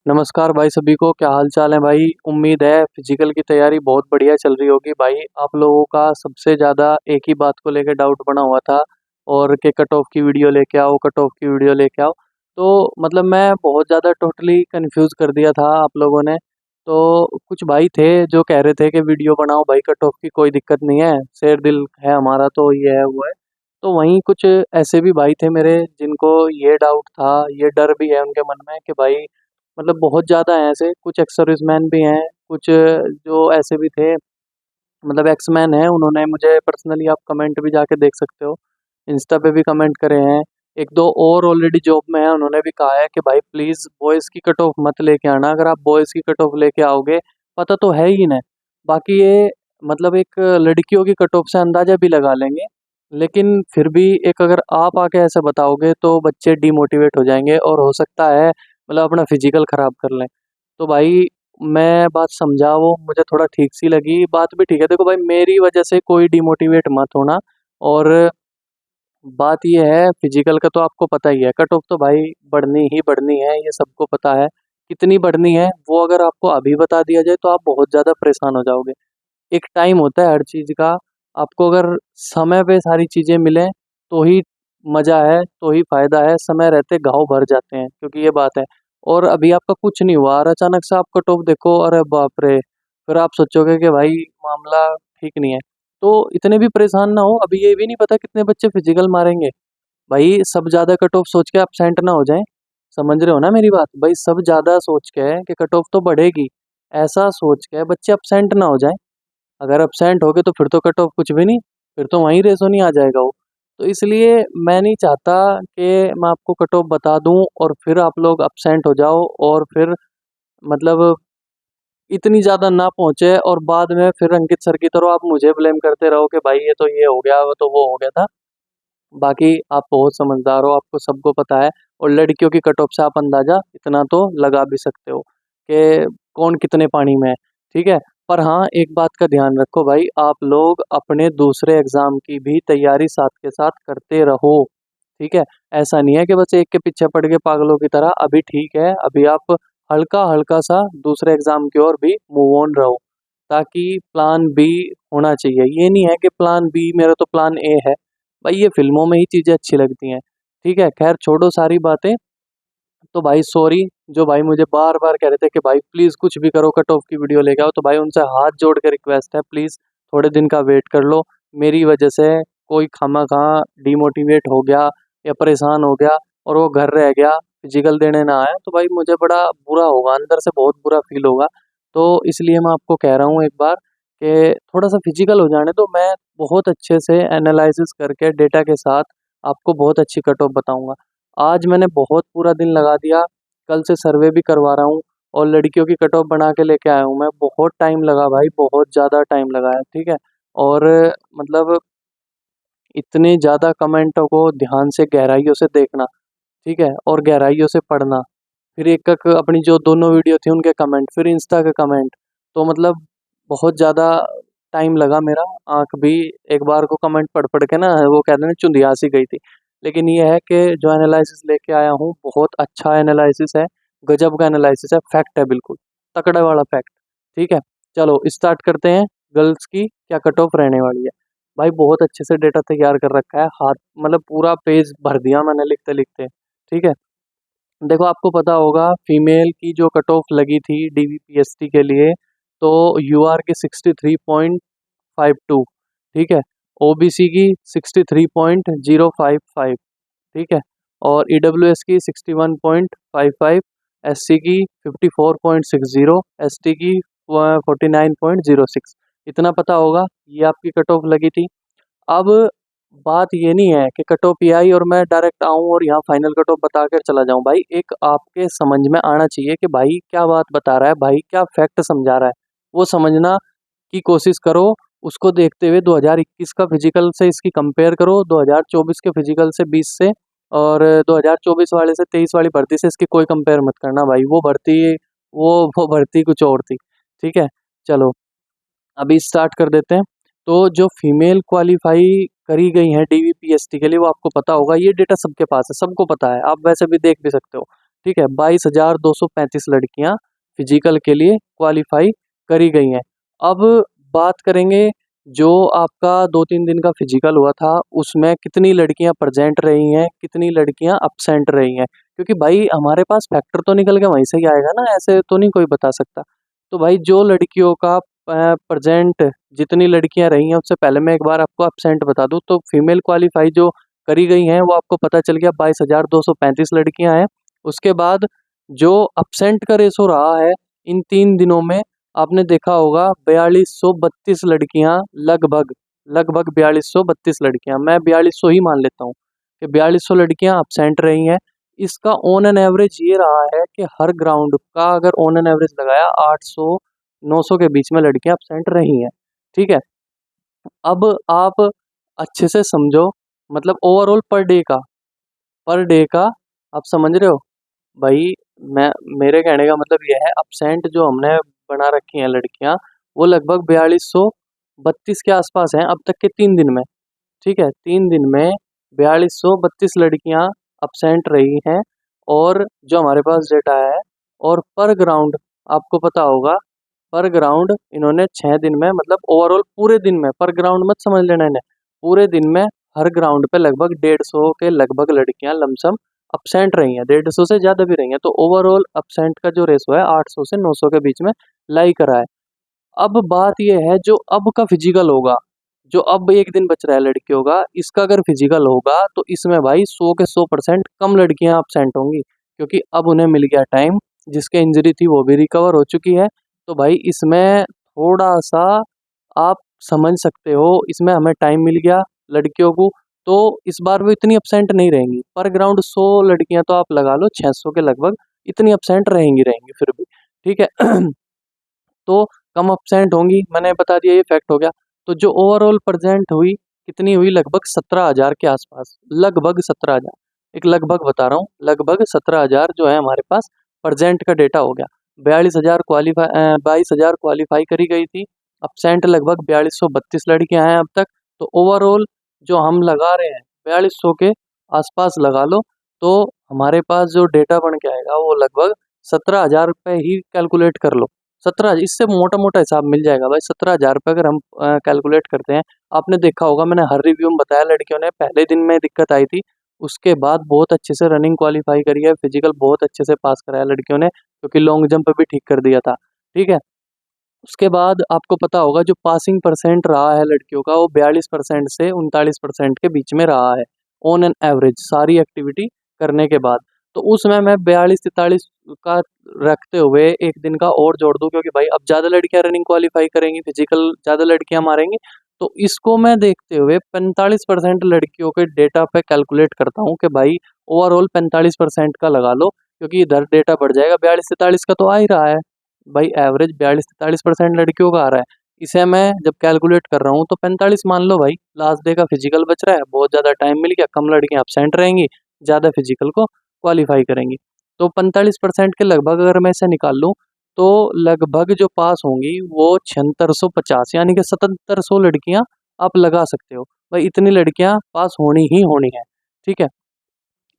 नमस्कार भाई सभी को, क्या हाल चाल है भाई। उम्मीद है फिजिकल की तैयारी बहुत बढ़िया चल रही होगी भाई। आप लोगों का सबसे ज़्यादा एक ही बात को लेकर डाउट बना हुआ था और कि कट ऑफ की वीडियो लेके आओ, कट ऑफ की वीडियो लेके आओ। तो मतलब मैं बहुत ज़्यादा टोटली कंफ्यूज कर दिया था आप लोगों ने। तो कुछ भाई थे जो कह रहे थे कि वीडियो बनाओ भाई, कट ऑफ की कोई दिक्कत नहीं है, शेर दिल है हमारा, तो ये है वो है। तो वहीं कुछ ऐसे भी भाई थे मेरे जिनको ये डाउट था, ये डर भी है उनके मन में कि भाई मतलब बहुत ज़्यादा हैं ऐसे, कुछ एक्स सर्विसमैन भी हैं, कुछ जो ऐसे भी थे, मतलब एक्समैन हैं। उन्होंने मुझे पर्सनली, आप कमेंट भी जाके देख सकते हो, इंस्टा पे भी कमेंट करे हैं। एक दो और ऑलरेडी जॉब में है, उन्होंने भी कहा है कि भाई प्लीज़ बॉयज़ की कट ऑफ मत लेके आना, अगर आप बॉयज़ की कट ऑफ लेके आओगे पता तो है ही ना। बाकी ये मतलब एक लड़कियों की कट ऑफ से अंदाज़ा भी लगा लेंगे, लेकिन फिर भी एक अगर आप आके ऐसे बताओगे तो बच्चे डीमोटिवेट हो जाएंगे और हो सकता है मतलब अपना फिजिकल ख़राब कर लें। तो भाई मैं बात समझा, वो मुझे थोड़ा ठीक सी लगी, बात भी ठीक है। देखो भाई, मेरी वजह से कोई डिमोटिवेट मत होना। और बात ये है, फिजिकल का तो आपको पता ही है, कट ऑफ तो भाई बढ़नी ही बढ़नी है, ये सबको पता है। कितनी बढ़नी है वो अगर आपको अभी बता दिया जाए तो आप बहुत ज़्यादा परेशान हो जाओगे। एक टाइम होता है हर चीज़ का, आपको अगर समय पे सारी चीज़ें मिलें तो ही मज़ा है, तो ही फ़ायदा है। समय रहते घाव भर जाते हैं, क्योंकि ये बात है। और अभी आपका कुछ नहीं हुआ और अचानक से आपका टॉप देखो, अरे बाप रे! फिर आप सोचोगे कि भाई मामला ठीक नहीं है। तो इतने भी परेशान ना हो, अभी ये भी नहीं पता कितने बच्चे फिजिकल मारेंगे। भाई सब ज़्यादा कट ऑफ सोच के एब्सेंट ना हो जाएँ, समझ रहे हो ना मेरी बात? भाई सब ज़्यादा सोच के कि कट ऑफ तो बढ़ेगी, ऐसा सोच के बच्चे एब्सेंट ना हो जाएँ। अगर एब्सेंट हो गए तो फिर तो कट ऑफ कुछ भी नहीं, फिर तो वहीं रेज़ों आ जाएगा वो। तो इसलिए मैं नहीं चाहता कि मैं आपको कट ऑफ बता दूँ और फिर आप लोग एब्सेंट हो जाओ और फिर मतलब इतनी ज़्यादा ना पहुँचे और बाद में फिर अंकित सर की तरह आप मुझे ब्लेम करते रहो कि भाई ये तो ये हो गया, वो तो वो हो गया था। बाकी आप बहुत समझदार हो, आपको सबको पता है। और लड़कियों की कट ऑफ से आप अंदाज़ा इतना तो लगा भी सकते हो कि कौन कितने पानी में है, ठीक है? पर हाँ, एक बात का ध्यान रखो भाई, आप लोग अपने दूसरे एग्ज़ाम की भी तैयारी साथ के साथ करते रहो, ठीक है? ऐसा नहीं है कि बस एक के पीछे पड़ के पागलों की तरह। अभी ठीक है, अभी आप हल्का-हल्का सा दूसरे एग्ज़ाम की ओर भी मूव ऑन रहो, ताकि प्लान बी होना चाहिए। ये नहीं है कि प्लान बी, मेरा तो प्लान ए है। भाई ये फ़िल्मों में ही चीज़ें अच्छी लगती हैं, ठीक है? ख़ैर छोड़ो सारी बातें। तो भाई सॉरी, जो भाई मुझे बार-बार कह रहे थे कि भाई प्लीज़ कुछ भी करो, कट ऑफ की वीडियो लेके आओ, तो भाई उनसे हाथ जोड़ के रिक्वेस्ट है, प्लीज़ थोड़े दिन का वेट कर लो। मेरी वजह से कोई खामख़ा डिमोटिवेट हो गया या परेशान हो गया और वो घर रह गया, फिजिकल देने ना आया, तो भाई मुझे बड़ा बुरा होगा, अंदर से बहुत बुरा फ़ील होगा। तो इसलिए मैं आपको कह रहा हूँ एक बार कि थोड़ा-सा फिजिकल हो जाने दो, मैं बहुत अच्छे से एनालाइज़िस करके डेटा के साथ आपको बहुत अच्छी कट ऑफ बताऊँगा। आज मैंने बहुत पूरा दिन लगा दिया, कल से सर्वे भी करवा रहा हूँ और लड़कियों की कट ऑफ बना के लेके आया हूँ मैं। बहुत टाइम लगा भाई, बहुत ज़्यादा टाइम लगा है, ठीक है? और मतलब इतने ज़्यादा कमेंटों को ध्यान से गहराइयों से देखना, ठीक है? और गहराइयों से पढ़ना, फिर एक-एक अपनी जो दोनों वीडियो थी उनके कमेंट, फिर इंस्टा के कमेंट, तो मतलब बहुत ज़्यादा टाइम लगा मेरा। आँख भी एक बार को कमेंट पढ़-पढ़ के ना वो कहते हैं ना चुंधिया सी गई थी। लेकिन ये है कि जो एनालिसिस लेके आया हूँ बहुत अच्छा एनालिसिस है, गज़ब का एनालिसिस है, फैक्ट है बिल्कुल, तकड़े वाला फैक्ट, ठीक है? चलो स्टार्ट करते हैं, गर्ल्स की क्या कट ऑफ रहने वाली है। भाई बहुत अच्छे से डेटा तैयार कर रखा है, हाथ मतलब पूरा पेज भर दिया मैंने लिखते-लिखते, ठीक है? देखो आपको पता होगा फीमेल की जो कट ऑफ लगी थी डीवीपीएससी के लिए, तो यूआर की 63.52, ठीक है? ओबीसी की 63.055, ठीक है? और ईडब्ल्यूएस की 61.55, एससी की 54.60, एसटी की 49.06। इतना पता होगा, ये आपकी कट ऑफ लगी थी। अब बात ये नहीं है कि कट ऑफ ये आई और मैं डायरेक्ट आऊँ और यहाँ फाइनल कट ऑफ बता कर चला जाऊँ। भाई एक आपके समझ में आना चाहिए कि भाई क्या बात बता रहा है, भाई क्या फैक्ट समझा रहा है, वो समझना की कोशिश करो। उसको देखते हुए 2021 का फिजिकल से इसकी कंपेयर करो, 2024 के फिजिकल से 20 से, और 2024 वाले से 23 वाली भर्ती से इसकी कोई कंपेयर मत करना भाई। वो भर्ती कुछ और थी, ठीक है? चलो अभी स्टार्ट कर देते हैं। तो जो फीमेल क्वालीफाई करी गई हैं डीवीपीएसटी के लिए, वो आपको पता होगा, ये डेटा सबके पास है, सबको पता है, आप वैसे भी देख भी सकते हो। ठीक है, 22,235 लड़कियां फिजिकल के लिए क्वालिफाई करी गई हैं। अब बात करेंगे, जो आपका 2-3 दिन का फिजिकल हुआ था उसमें कितनी लड़कियां प्रेजेंट रही हैं, कितनी लड़कियां अब्सेंट रही हैं, क्योंकि भाई हमारे पास फैक्टर तो निकल के वहीं से ही आएगा ना, ऐसे तो नहीं कोई बता सकता। तो भाई जो लड़कियों का प्रेजेंट जितनी लड़कियां रही हैं उससे पहले मैं एक बार आपको अब्सेंट बता दूं, तो फीमेल क्वालिफाई जो करी गई हैं वो आपको पता चल गया 22,235 लड़कियां हैं। उसके बाद जो अब्सेंट का रेशो रहा है इन 3 दिनों में, आपने देखा होगा 4232 लड़कियां, लगभग लगभग 4232 लड़कियां, मैं 4200 ही मान लेता हूँ कि 4200 लड़कियां अब्सेंट रही हैं। इसका ऑन एन एवरेज ये रहा है कि हर ग्राउंड का अगर ऑन एन एवरेज लगाया 800-900 के बीच में लड़कियां अब्सेंट रही हैं। ठीक है, अब आप अच्छे से समझो, मतलब ओवरऑल पर डे का आप समझ रहे हो भाई। मैं मेरे कहने का मतलब यह है, अब्सेंट जो हमने बना रखी हैं लड़कियां वो लगभग 4232 के आसपास हैं अब तक के 3 दिन में। ठीक है, 3 दिन में 4232 लड़कियां अब्सेंट रही हैं, और जो हमारे पास डेटा है, और पर ग्राउंड आपको पता होगा, पर ग्राउंड इन्होंने 6 दिन में, मतलब ओवरऑल पूरे दिन में, पर ग्राउंड मत समझ लेना इन्हें, पूरे दिन में हर ग्राउंड पे लगभग 150 के लगभग लड़कियां लमसम अब्सेंट रही हैं, 150 से ज़्यादा भी रही हैं। तो ओवरऑल अब्सेंट का जो रेशो है 800 से 900 के बीच में लाई करा है। अब बात यह है, जो अब का फिजिकल होगा, जो अब एक दिन बच रहा है लड़कियों का, इसका अगर फिजिकल होगा तो इसमें भाई 100 के 100% कम लड़कियां अब्सेंट होंगी, क्योंकि अब उन्हें मिल गया टाइम, जिसके इंजरी थी वो भी रिकवर हो चुकी है। तो भाई इसमें थोड़ा सा आप समझ सकते हो, इसमें हमें टाइम मिल गया लड़कियों को, तो इस बार वो इतनी अब्सेंट नहीं रहेंगी। पर ग्राउंड 100 लड़कियां तो आप लगा लो 600 के लगभग, इतनी अब्सेंट रहेंगी रहेंगी फिर भी। ठीक है तो कम अब्सेंट होंगी, मैंने बता दिया, ये फैक्ट हो गया। तो जो ओवरऑल प्रेजेंट हुई कितनी हुई, लगभग 17,000 के आसपास, लगभग 17,000, एक लगभग बता रहा हूँ, लगभग 17,000 जो है हमारे पास प्रेजेंट का डेटा हो गया। 22,000 क्वालिफाई करी गई थी, अब्सेंट लगभग 4232 लड़कियां हैं अब तक। तो ओवरऑल जो हम लगा रहे हैं 4200 के आसपास लगा लो, तो हमारे पास जो डेटा बन के आएगा वो लगभग 17,000 पे ही कैलकुलेट कर लो। 17, इससे मोटा मोटा हिसाब मिल जाएगा भाई। 17,000 रुपये अगर हम कैलकुलेट करते हैं, आपने देखा होगा मैंने हर रिव्यू में बताया, लड़कियों ने पहले दिन में दिक्कत आई थी, उसके बाद बहुत अच्छे से रनिंग क्वालिफाई करी है, फिजिकल बहुत अच्छे से पास कराया लड़कियों ने, क्योंकि लॉन्ग जंप भी ठीक कर दिया था। ठीक है, उसके बाद आपको पता होगा जो पासिंग परसेंट रहा है लड़कियों का वो 42% से 39% के बीच में रहा है, ऑन एन एवरेज सारी एक्टिविटी करने के बाद। तो उसमें मैं 42-43 का रखते हुए एक दिन का और जोड़ दूं, क्योंकि भाई अब ज़्यादा लड़कियां रनिंग क्वालिफाई करेंगी, फिजिकल ज़्यादा लड़कियां मारेंगी, तो इसको मैं देखते हुए 45% लड़कियों के डेटा पे कैलकुलेट करता हूँ कि भाई ओवरऑल 45% का लगा लो, क्योंकि इधर डेटा बढ़ जाएगा, 42-43 का तो आ ही रहा है भाई, एवरेज 42-43% लड़कियों का आ रहा है। इसे मैं जब कैलकुलेट कर रहा हूँ तो 45 मान लो भाई, लास्ट डे का फिजिकल बच रहा है, बहुत ज़्यादा टाइम मिल गया, कम लड़कियां absent रहेंगी, ज़्यादा फिजिकल को क्वालिफाई करेंगी। तो 45% के लगभग अगर मैं इसे निकाल लूँ, तो लगभग जो पास होंगी वो 7650, यानी कि 7700 लड़कियां आप लगा सकते हो भाई, इतनी लड़कियां पास होनी ही होनी है। ठीक है,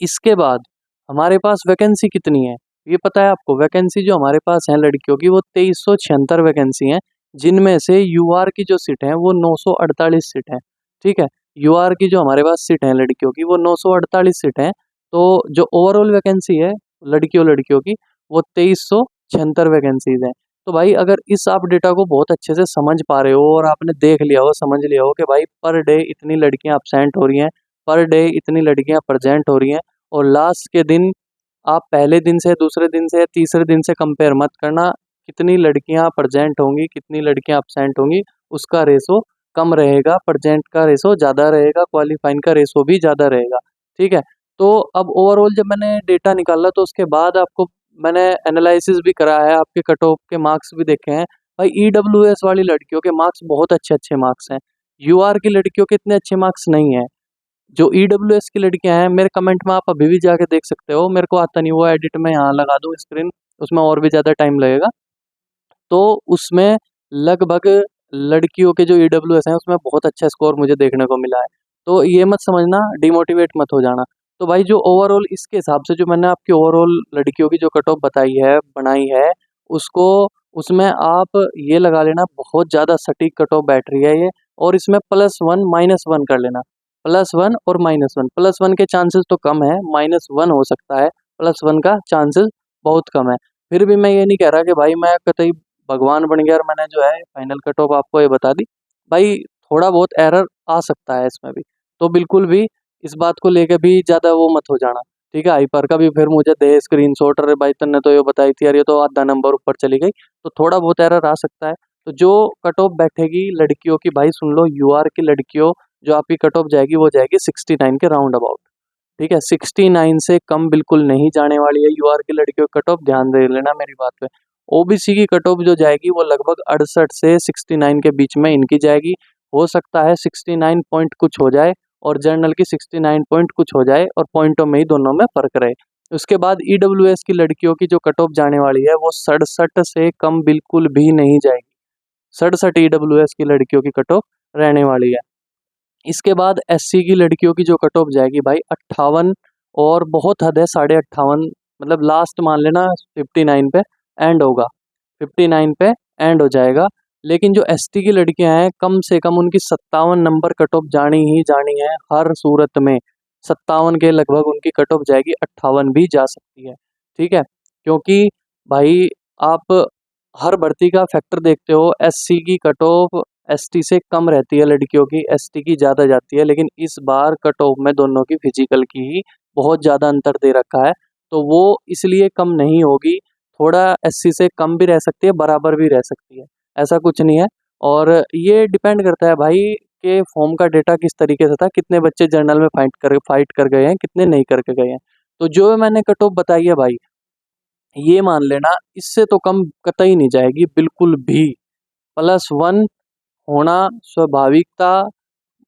इसके बाद हमारे पास वैकेंसी कितनी है, ये पता है आपको? वैकेंसी जो हमारे पास है लड़कियों की वो 2376 वैकेंसी हैं, जिनमें से यूआर की जो सीट है वो 948 सीट है। ठीक है, यूआर की जो हमारे पास सीट है लड़कियों की वो 948 सीट है। तो जो ओवरऑल वैकेंसी है लड़कियों लड़कियों की वो 2376 वैकेंसीज हैं। तो भाई अगर इस आप डेटा को बहुत अच्छे से समझ पा रहे हो और आपने देख लिया हो, समझ लिया हो कि भाई पर डे इतनी लड़कियां अब्सेंट हो रही हैं, पर डे इतनी लड़कियां प्रेजेंट हो रही हैं, और लास्ट के दिन आप पहले दिन से, दूसरे दिन से, तीसरे दिन से कंपेयर मत करना, कितनी लड़कियां प्रेजेंट होंगी, कितनी लड़कियां अब्सेंट होंगी, उसका रेशो कम रहेगा, प्रेजेंट का रेशो ज़्यादा रहेगा, क्वालिफाइंग का रेशो भी ज़्यादा रहेगा। ठीक है, तो अब ओवरऑल जब मैंने डेटा निकाला तो उसके बाद आपको मैंने एनालिसिस भी करा है, आपके कट ऑफ के मार्क्स भी देखे हैं। भाई ईडब्ल्यूएस वाली लड़कियों के मार्क्स बहुत अच्छे अच्छे मार्क्स हैं, यूआर की लड़कियों के इतने अच्छे मार्क्स नहीं हैं। जो ईडब्ल्यूएस की लड़कियां हैं, मेरे कमेंट में आप अभी भी जाके देख सकते हो, मेरे को आता नहीं, वो एडिट में यहाँ लगा दूँ स्क्रीन, उसमें और भी ज़्यादा टाइम लगेगा। तो उसमें लगभग लड़कियों के जो ईडब्ल्यूएस हैं उसमें बहुत अच्छा स्कोर मुझे देखने को मिला है। तो ये मत समझना, डिमोटिवेट मत हो जाना। तो भाई जो ओवरऑल इसके हिसाब से जो मैंने आपकी ओवरऑल लड़कियों की जो कट ऑफ बताई है, बनाई है, उसको उसमें आप ये लगा लेना, बहुत ज़्यादा सटीक कट ऑफ बैठ रही है ये। और इसमें +1 -1 कर लेना, +1 और -1। +1 के चांसेस तो कम है, -1 हो सकता है, +1 का चांसेस बहुत कम है। फिर भी मैं ये नहीं कह रहा कि भाई मैं कतई भगवान बन गया और मैंने जो है फाइनल कट ऑफ आपको ये बता दी। भाई थोड़ा बहुत एरर आ सकता है इसमें भी, तो बिल्कुल भी इस बात को लेके भी ज़्यादा वो मत हो जाना, ठीक है? हाइपर का भी फिर मुझे दे स्क्रीनशॉट, अरे भाई तन्ने तो ये बताई थी यार, ये तो आधा नंबर ऊपर चली गई, तो थोड़ा बहुत एरर आ सकता है। तो जो कट ऑफ बैठेगी लड़कियों की, भाई सुन लो, यूआर की लड़कियों, जो आपकी कट ऑफ जाएगी वो जाएगी 69 के राउंड अबाउट, ठीक है? 69 से कम बिल्कुल नहीं जाने वाली है यूआर की लड़कियों की कट ऑफ, ध्यान दे लेना मेरी बात पे। ओबीसी की कट ऑफ जो जाएगी वो लगभग 68 से 69 के बीच में इनकी जाएगी। हो सकता है 69 पॉइंट कुछ हो जाए और जनरल की 69 पॉइंट कुछ हो जाए, और पॉइंटों में ही दोनों में फ़र्क रहे। उसके बाद ईडब्ल्यूएस की लड़कियों की जो कट ऑफ जाने वाली है वो 67 से कम बिल्कुल भी नहीं जाएगी। 67 ईडब्ल्यूएस की लड़कियों की कट ऑफ रहने वाली है। इसके बाद एससी की लड़कियों की जो कट ऑफ जाएगी भाई 58, और बहुत हद है 58.5, मतलब लास्ट मान लेना 59 पे एंड होगा, 59 पे एंड हो जाएगा। लेकिन जो एसटी की लड़कियां हैं, कम से कम उनकी 57 नंबर कट ऑफ जानी ही जानी है हर सूरत में। 57 के लगभग उनकी कट ऑफ जाएगी, 58 भी जा सकती है, ठीक है? क्योंकि भाई आप हर भर्ती का फैक्टर देखते हो, एससी की कट ऑफ एसटी से कम रहती है लड़कियों की, एसटी की ज़्यादा जाती है। लेकिन इस बार कट ऑफ में दोनों की फिजिकल की ही बहुत ज़्यादा अंतर दे रखा है, तो वो इसलिए कम नहीं होगी। थोड़ा एससी से कम भी रह सकती है, बराबर भी रह सकती है, ऐसा कुछ नहीं है। और ये डिपेंड करता है भाई कि फॉर्म का डेटा किस तरीके से था, कितने बच्चे जर्नल में फाइट कर गए हैं, कितने नहीं करके गए हैं। तो जो मैंने कट ऑफ बताई है भाई, ये मान लेना इससे तो कम कतई नहीं जाएगी बिल्कुल भी। +1 होना स्वाभाविकता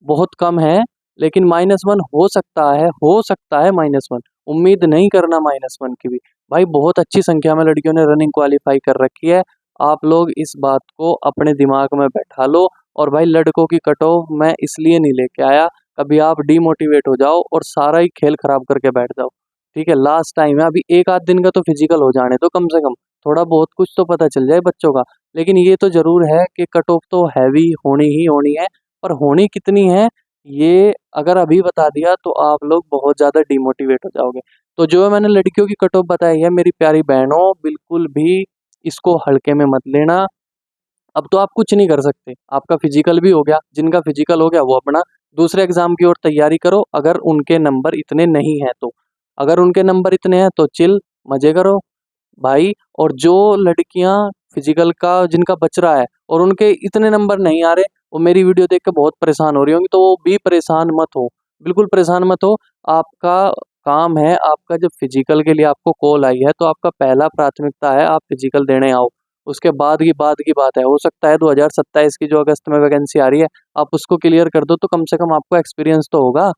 बहुत कम है, लेकिन -1 हो सकता है -1, उम्मीद नहीं करना -1 की भी। भाई बहुत अच्छी संख्या में लड़कियों ने रनिंग क्वालीफाई कर रखी है, आप लोग इस बात को अपने दिमाग में बैठा लो। और भाई लड़कों की कट ऑफ मैं इसलिए नहीं लेके आया, कभी आप डीमोटिवेट हो जाओ और सारा ही खेल खराब करके बैठ जाओ, ठीक है? लास्ट टाइम है, अभी एक आध दिन का तो फिजिकल हो जाने दो कम से कम, थोड़ा बहुत कुछ तो पता चल जाए बच्चों का। लेकिन ये तो ज़रूर है कि कट ऑफ तो हैवी होनी ही होनी है, पर होनी कितनी है ये अगर अभी बता दिया तो आप लोग बहुत ज़्यादा डिमोटिवेट हो जाओगे। तो जो मैंने लड़कियों की कट ऑफ बताई है मेरी प्यारी बहनों, बिल्कुल भी इसको हल्के में मत लेना। अब तो आप कुछ नहीं कर सकते, आपका फिजिकल भी हो गया, जिनका फिजिकल हो गया वो अपना दूसरे एग्जाम की ओर तैयारी करो, अगर उनके नंबर इतने नहीं हैं तो। अगर उनके नंबर इतने हैं तो चिल, मजे करो भाई। और जो लड़कियां फिजिकल का जिनका बच रहा है और उनके इतने नंबर नहीं आ रहे, वो मेरी वीडियो देख के बहुत परेशान हो रही होंगी, तो वो भी परेशान मत हो, बिल्कुल परेशान मत हो। आपका काम है, आपका जब फिजिकल के लिए आपको कॉल आई है तो आपका पहला प्राथमिकता है आप फिजिकल देने आओ। उसके बाद की बात है, हो सकता है 2027 की जो अगस्त में वैकेंसी आ रही है आप उसको क्लियर कर दो, तो कम से कम आपको एक्सपीरियंस तो होगा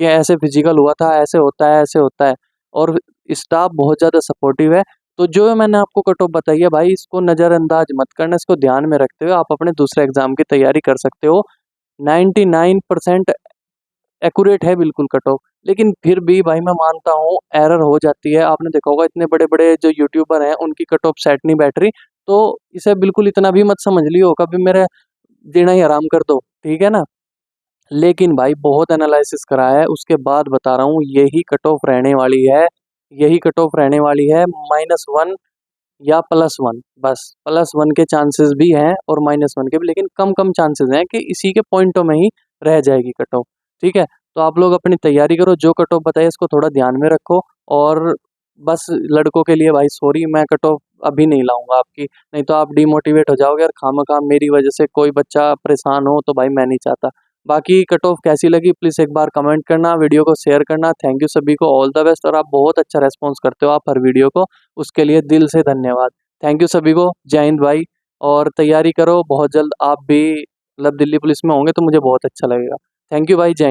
कि ऐसे फिजिकल हुआ था, ऐसे होता है, ऐसे होता है। और स्टाफ बहुत ज़्यादा सपोर्टिव है। तो जो मैंने आपको कट ऑफ बताई है भाई, इसको नज़रअंदाज मत करना, इसको ध्यान में रखते हुए आप अपने दूसरे एग्जाम की तैयारी कर सकते हो। 99% एक्यूरेट है बिल्कुल कट ऑफ, लेकिन फिर भी भाई मैं मानता हूँ एरर हो जाती है। आपने देखा होगा इतने बड़े बड़े जो यूट्यूबर हैं उनकी कट ऑफ सेट नहीं बैठ रही, तो इसे बिल्कुल इतना भी मत समझ लियो कभी मेरे देना ही हराम कर दो, ठीक है ना? लेकिन भाई बहुत एनालिसिस करा है, उसके बाद बता रहा हूँ यही कट ऑफ रहने वाली है, यही कट ऑफ रहने वाली है। -1 या +1, बस +1 के चांसेस भी हैं और -1 के भी, लेकिन कम कम चांसेस हैं कि इसी के पॉइंटों में ही रह जाएगी कट ऑफ, ठीक है? तो आप लोग अपनी तैयारी करो, जो कट ऑफ बताइए इसको थोड़ा ध्यान में रखो। और बस लड़कों के लिए भाई सॉरी, मैं कट ऑफ अभी नहीं लाऊंगा आपकी, नहीं तो आप डिमोटिवेट हो जाओगे और खामखा मेरी वजह से कोई बच्चा परेशान हो, तो भाई मैं नहीं चाहता। बाकी कट ऑफ कैसी लगी प्लीज़ एक बार कमेंट करना, वीडियो को शेयर करना। थैंक यू सभी को, ऑल द बेस्ट। और आप बहुत अच्छा रेस्पॉन्स करते हो आप हर वीडियो को, उसके लिए दिल से धन्यवाद। थैंक यू सभी को, जय हिंद भाई। और तैयारी करो, बहुत जल्द आप भी मतलब दिल्ली पुलिस में होंगे तो मुझे बहुत अच्छा लगेगा। थैंक यू भाई, जय